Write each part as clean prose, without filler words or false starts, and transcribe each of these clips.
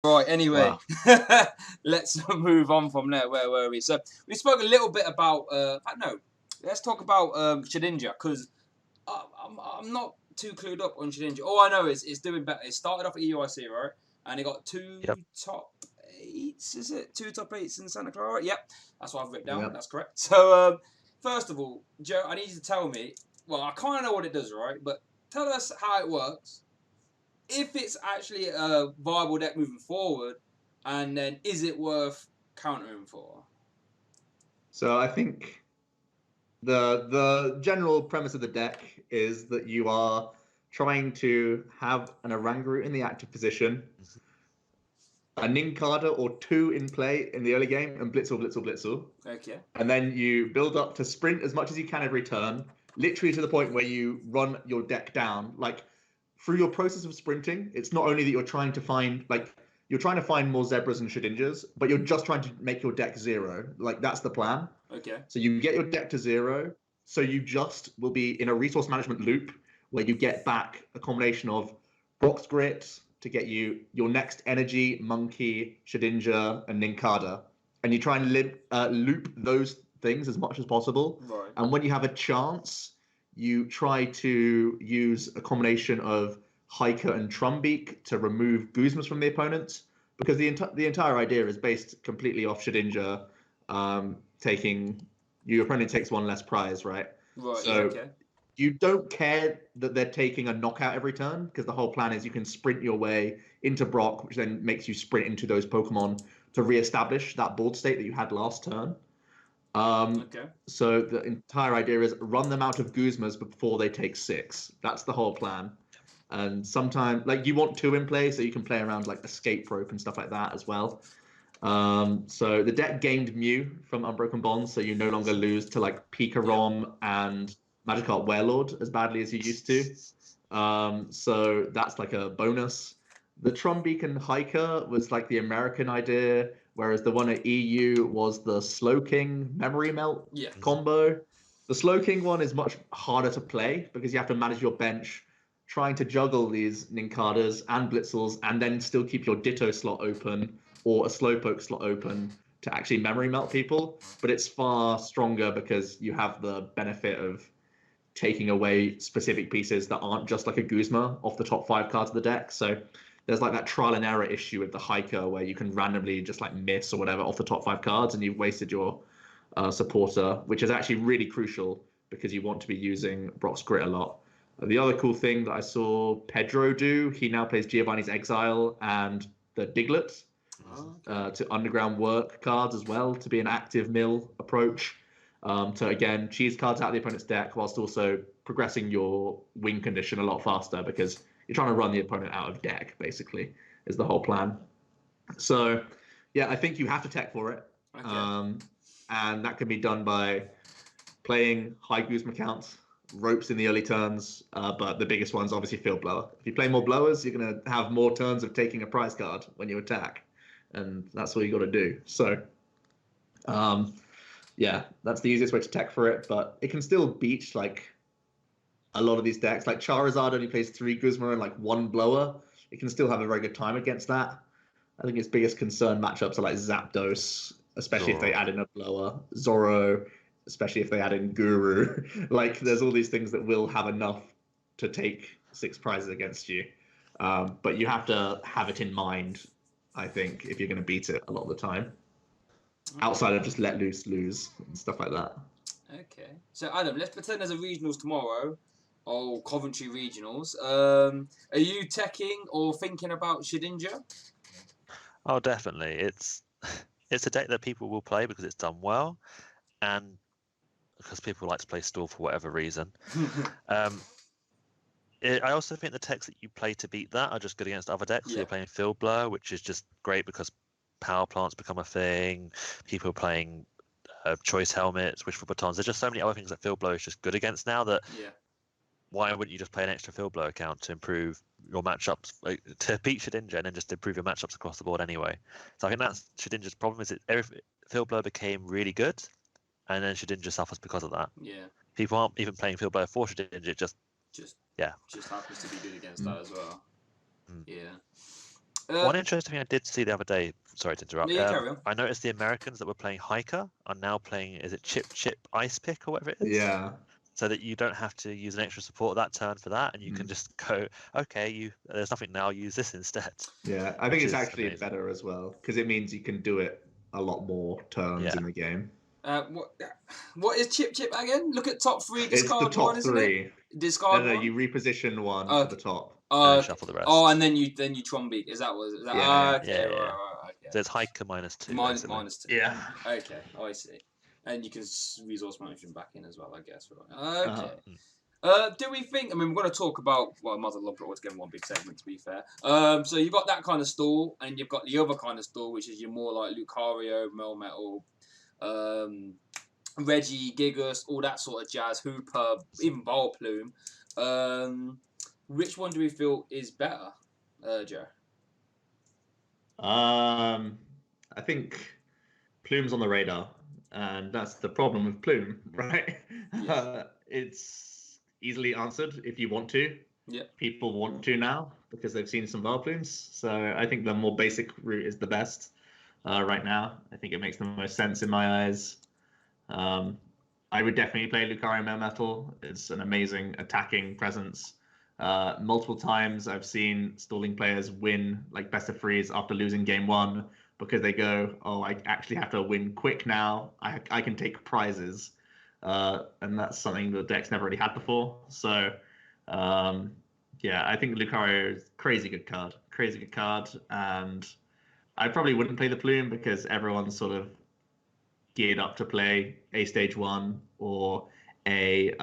Right, anyway, Wow. let's move on from there. Where were we? So we spoke a little bit about, let's talk about Shedinja, because I'm not too clued up on Shedinja. All I know is it's doing better. It started off at EUIC, right? And it got two Yep. top eights, is it? Two top eights in Santa Clara? Yep, that's what I've written down. Yep. That's correct. So, first of all, Joe, I need you to tell me, well, I kind of know what it does, right? But tell us how it works, if it's actually a viable deck moving forward, and then is it worth countering for? So I think the general premise of the deck is that you are trying to have an Oranguru in the active position, a Ninkada or two in play in the early game, and Blitzel, Blitzel, Blitzel. Okay. And then you build up to sprint as much as you can every turn, literally to the point where you run your deck down. Like, through your process of sprinting, it's not only that you're trying to find more zebras and Shedinjas, but you're just trying to make your deck zero. Like, that's the plan. Okay. So you get your deck to zero, so you just will be in a resource management loop where you get back a combination of Brock's Grit to get you your next energy, Monkey, Shedinja, and Ninkada. And you try and loop those things as much as possible. Right. And when you have a chance, you try to use a combination of Hiker and Trumbeak to remove Guzmas from the opponent, because the entire idea is based completely off Shedinja taking, your opponent takes one less prize, right? Right. So Yeah, okay. you don't care that they're taking a knockout every turn, because the whole plan is you can sprint your way into Brock, which then makes you sprint into those Pokemon to reestablish that board state that you had last turn. Okay. So the entire idea is run them out of Guzmas before they take 6. That's the whole plan. And sometimes, like, you want 2 in play so you can play around like Escape Rope and stuff like that as well. So the deck gained Mew from Unbroken Bonds, so you no longer lose to like Pikarom and Magikarp Warlord as badly as you used to. So that's like a bonus. The Trumbeak and Hiker was like the American idea, whereas the one at EU was the Slowking Memory Melt combo. The Slowking one is much harder to play because you have to manage your bench, trying to juggle these Ninkadas and Blitzels, and then still keep your Ditto slot open or a Slowpoke slot open to actually Memory Melt people. But it's far stronger because you have the benefit of taking away specific pieces that aren't just like a Guzma off the top 5 cards of the deck. So there's like that trial and error issue with the Hiker where you can randomly just like miss or whatever off the top 5 cards and you've wasted your supporter, which is actually really crucial because you want to be using Brock's Grit a lot. The other cool thing that I saw Pedro do, he now plays Giovanni's Exile and the Diglett to underground work cards as well, to be an active mill approach. To again cheese cards out of the opponent's deck whilst also progressing your win condition a lot faster because you're trying to run the opponent out of deck, basically, is the whole plan. So, yeah, I think you have to tech for it. Okay. And that can be done by playing high Guzma counts, ropes in the early turns, but the biggest one's obviously Field Blower. If you play more blowers, you're going to have more turns of taking a prize card when you attack, and that's all you got to do. So, yeah, that's the easiest way to tech for it, but it can still beat like a lot of these decks. Like Charizard only plays 3 Guzma and like 1 Blower. It can still have a very good time against that. I think its biggest concern matchups are like Zapdos, especially if they add in a Blower, Zoro, especially if they add in Guru. Like, there's all these things that will have enough to take 6 prizes against you. But you have to have it in mind, I think, if you're going to beat it a lot of the time. Outside of just let loose, lose, and stuff like that. Okay. So, Adam, let's pretend there's a regionals tomorrow. Oh, Coventry regionals. Are you teching or thinking about Shedinja? Oh, definitely. It's a deck that people will play because it's done well, and because people like to play Stall for whatever reason. I also think the decks that you play to beat that are just good against other decks. So you're playing Field Blower, which is just great because power plants become a thing. People are playing choice helmets, wishful batons. There's just so many other things that Field Blower is just good against now that why wouldn't you just play an extra Field Blower account to improve your matchups, to beat Shedinja and then just improve your matchups across the board anyway? So I think that's Shedinja's problem, is that Field Blower became really good and then Shedinja suffers because of that. Yeah. People aren't even playing Field Blower for Shedinja, it just happens to be good against that as well. Yeah. One interesting thing I did see the other day, sorry to interrupt, Yeah, carry on. I noticed the Americans that were playing Hiker are now playing, is it Chip Ice Pick or whatever it is? Yeah. So that you don't have to use an extra support that turn for that, and you can just go, okay, there's nothing now, use this instead. Yeah, I think Which it's is actually amazing. better as well because it means you can do it a lot more turns Yeah. in the game. What is Chip again? Look at top 3, It's the discard top one, isn't three. it? Discard No, one. you reposition one Okay. at the top. And shuffle the rest. Oh, and then you Trombeak. Is that what? Is that, Yeah, okay, yeah. right. Okay. So it's Hiker -2. Minus 2. Yeah. Okay, I see. And you can resource management back in as well, I guess. Right. Okay. Do we think? I mean, we're going to talk about. Well, I might as well lump it all together in one big segment. To be fair. So you've got that kind of stall, and you've got the other kind of stall, which is your more like Lucario, Melmetal, Reggie, Gigas, all that sort of jazz, Hooper, even Vileplume. Which one do we feel is better, Joe? I think Plume's on the radar, and that's the problem with Plume, right? Yeah. It's easily answered if you want to. Yeah. People want to now because they've seen some Vileplumes. So I think the more basic route is the best right now. I think it makes the most sense in my eyes. I would definitely play Lucario Melmetal. It's an amazing attacking presence. Multiple times I've seen stalling players win like best of threes after losing game 1 because they go, oh, I actually have to win quick now. I can take prizes. And that's something the deck's never really had before. So, yeah, I think Lucario is crazy good card. And I probably wouldn't play the Plume because everyone's sort of geared up to play a stage 1 or a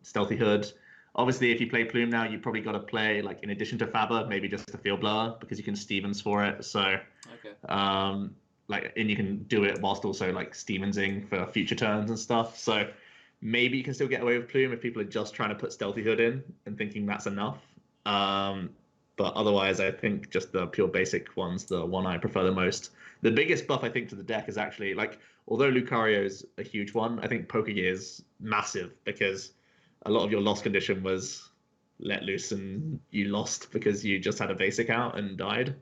Stealthy Hood. Obviously, if you play Plume now, you probably got to play, like, in addition to Faber, maybe just a Field Blower because you can Stevens for it. So, and you can do it whilst also, like, Stevensing for future turns and stuff. So maybe you can still get away with Plume if people are just trying to put Stealthy Hood in and thinking that's enough. But otherwise, I think just the pure basic one's the one I prefer the most. The biggest buff, I think, to the deck is actually, like, although Lucario is a huge one, I think Pokegear is massive because a lot of your loss condition was let loose and you lost because you just had a basic out and died.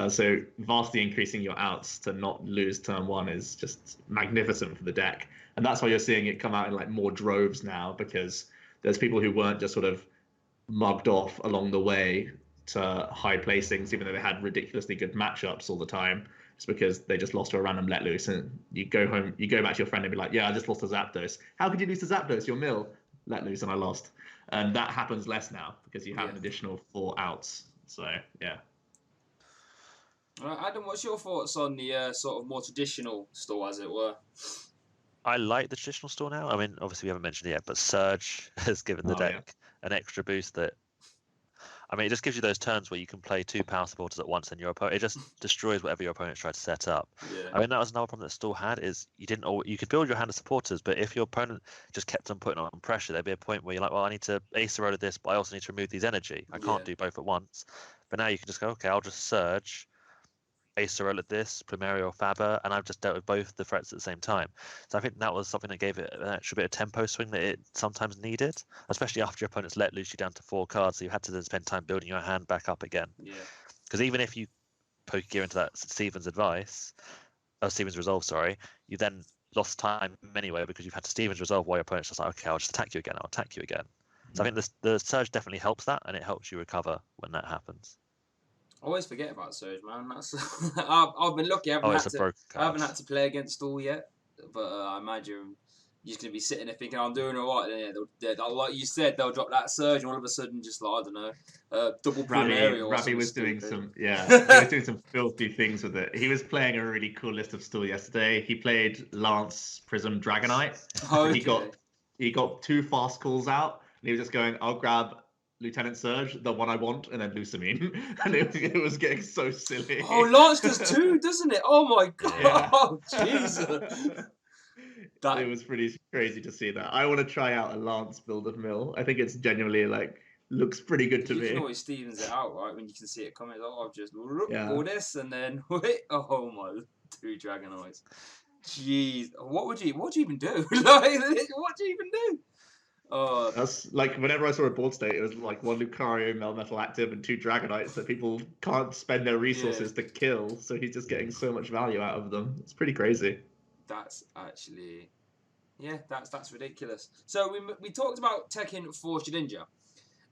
So vastly increasing your outs to not lose turn 1 is just magnificent for the deck. And that's why you're seeing it come out in like more droves now because there's people who weren't just sort of mugged off along the way to high placings, even though they had ridiculously good matchups all the time. It's because they just lost to a random let loose, and you go home, you go back to your friend and be like, "Yeah, I just lost to Zapdos. How could you lose to Zapdos? Your mill let loose, and I lost." And that happens less now because you have an additional 4 outs. So yeah. Adam, what's your thoughts on the sort of more traditional store, as it were? I like the traditional store now. I mean, obviously we haven't mentioned it yet, but Surge has given the deck an extra boost that. I mean, it just gives you those turns where you can play 2 power supporters at once, and your opponent it just destroys whatever your opponent's tried to set up. Yeah. I mean, that was another problem that Stall had is you could build your hand of supporters, but if your opponent just kept on putting on pressure, there'd be a point where you're like, well, I need to ace the road of this, but I also need to remove these energy. I can't do both at once. But now you can just go, okay, I'll just Surge, ace the roll at this, Primario or Faber, and I've just dealt with both the threats at the same time. So I think that was something that gave it an extra bit of tempo swing that it sometimes needed, especially after your opponent's let loose you down to 4 cards, so you had to then spend time building your hand back up again. Yeah. Because even if you Pokegear into that Stevens Resolve, you then lost time anyway because you've had to Stevens Resolve while your opponent's just like, okay, I'll just attack you again, So I think the Surge definitely helps that, and it helps you recover when that happens. I always forget about Surge, man. That's I've been lucky. I haven't had to play against Stall yet, but I imagine you're just gonna be sitting there thinking I'm doing all right. Yeah, like you said, they'll drop that Surge, and all of a sudden, just like I don't know, double Primario or something. Ravi was doing he was doing some filthy things with it. He was playing a really cool list of Stall yesterday. He played Lance Prism Dragonite. Okay. He got 2 fast calls out, and he was just going, "I'll grab Lieutenant Surge, the one I want, and then Lusamine." And it was getting so silly. Oh, Lance does 2, doesn't it? Oh my god, Jesus. It was pretty crazy to see that. I want to try out a Lance build of Mill. I think it's genuinely looks pretty good to me. You can always Stevens it out, right? When you can see it coming. Oh, I've just all this and then oh my 2 Dragonites. Jeez, what would you even do? What do you even do? Oh, That's like whenever I saw a board state, it was like 1 Lucario, Melmetal Active, and 2 Dragonites that people can't spend their resources to kill. So he's just getting so much value out of them. It's pretty crazy. that's actually, yeah, that's ridiculous. So we talked about teching for Shedinja. Are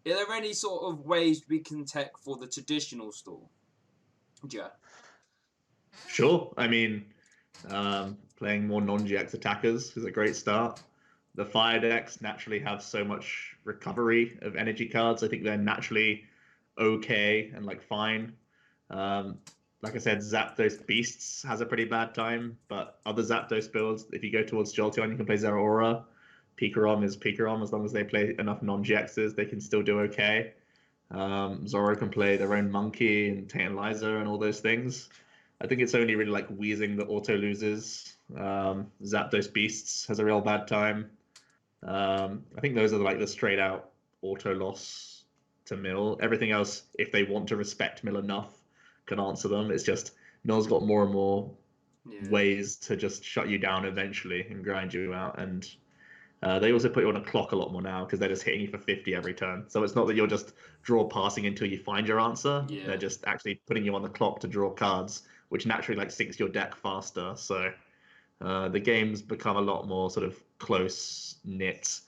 there any sort of ways we can tech for the traditional store? Yeah. Sure. I mean, playing more non-GX attackers is a great start. The fire decks naturally have so much recovery of energy cards. I think they're naturally okay and like fine. Um, like I said, Zapdos Beasts has a pretty bad time, but other Zapdos builds, if you go towards Jolteon, you can play Zeraora. Pikarom is Pikarom. As long as they play enough non-GXs, they can still do okay. Zoro can play their own Monkey and Tantalizer and all those things. I think it's only really like Wheezing that auto loses. Zapdos Beasts has a real bad time. I think those are like the straight out auto loss to Mill. Everything else, if they want to respect Mill enough, can answer them. It's just Mill's got more and more ways to just shut you down eventually and grind you out. And they also put you on a clock a lot more now because they're just hitting you for 50 every turn. So it's not that you're just draw passing until you find your answer. Yeah. They're just actually putting you on the clock to draw cards, which naturally like sinks your deck faster. So the game's become a lot more sort of close knit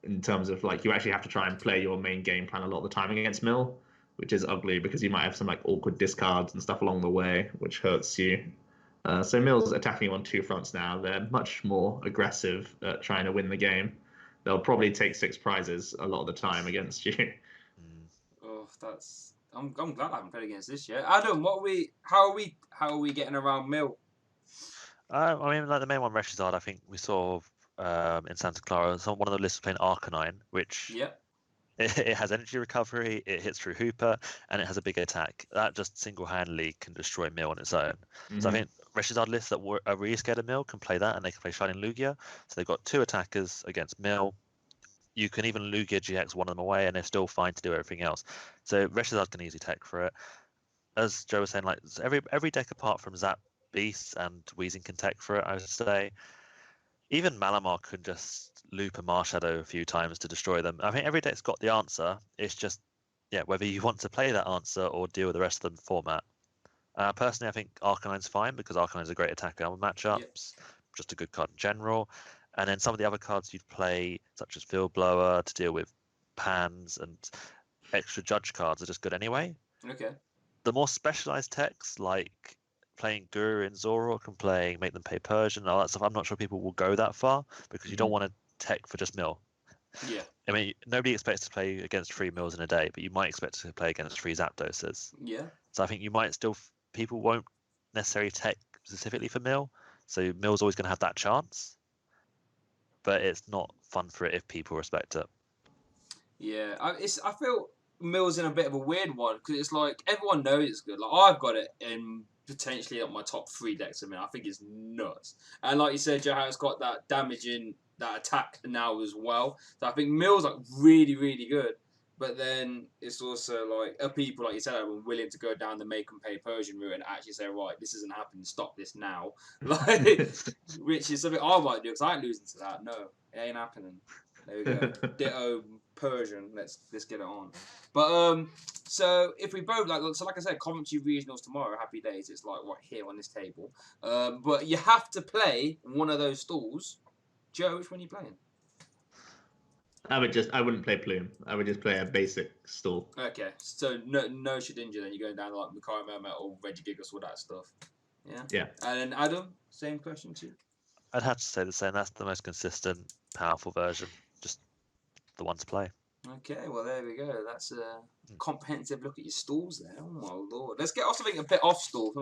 in terms of like you actually have to try and play your main game plan a lot of the time against Mill, which is ugly because you might have some like awkward discards and stuff along the way, which hurts you. So Mill's attacking on 2 fronts now. They're much more aggressive at trying to win the game. They'll probably take 6 prizes a lot of the time against you. Oh, that's. I'm glad I haven't played against this yet. Adam, how are we getting around Mill? I mean, like the main one, Reshizard, I think we saw in Santa Clara. So one of the lists was playing Arcanine, which it has energy recovery, it hits through Hooper, and it has a big attack. That just single-handedly can destroy Mill on its own. Mm-hmm. So I think Reshizard lists that are really scared of Mill can play that, and they can play Shining Lugia. So they've got 2 attackers against Mill. You can even Lugia GX one of them away, and they're still fine to do everything else. So Reshizard can easily tech for it. As Joe was saying, like every deck apart from Zap Beasts and Weezing can tech for it, I would say. Even Malamar could just loop a Marshadow a few times to destroy them. I think every deck's got the answer. It's just, whether you want to play that answer or deal with the rest of the format. Personally, I think Arcanine's fine because Arcanine's a great attacker on matchups, just a good card in general. And then some of the other cards you'd play, such as Field Blower, to deal with pans and extra judge cards, are just good anyway. Okay. The more specialized techs, like playing Guru and Zoro and make them pay Persian and all that stuff, I'm not sure people will go that far because you don't want to tech for just Mill. Yeah. I mean, nobody expects to play against 3 Mills in a day, but you might expect to play against 3 Zapdoses. Yeah. So I think you might still, people won't necessarily tech specifically for Mill. So Mill's always going to have that chance. But it's not fun for it if people respect it. Yeah. I feel Mill's in a bit of a weird one because it's like everyone knows it's good. Like I've got it in potentially my top 3 decks. I mean, I think it's nuts. And like you said, Joe has got that damaging, that attack now as well. So I think Mill's like really, really good. But then it's also like people, like you said, are willing to go down the make and pay Persian route and actually say, right, this isn't happening, stop this now. Like, which is something I might do because I ain't losing to that. No, it ain't happening. There we go. Ditto Persian. Let's get it on. But so if we both like I said, Coventry regionals tomorrow. Happy days. It's like right here on this table. But you have to play one of those stalls. Joe, which one are you playing? I wouldn't play Plume. I would just play a basic stall. Okay, so no Shedinja then. You're going down to like Mikari Mermet or Regigigas, all that stuff. Yeah. Yeah. And then Adam, same question to you. I'd have to say the same. That's the most consistent, powerful version. Just the one to play. Okay, well there we go. That's a comprehensive look at your stalls there. Oh my lord. Let's get off something a bit off stall.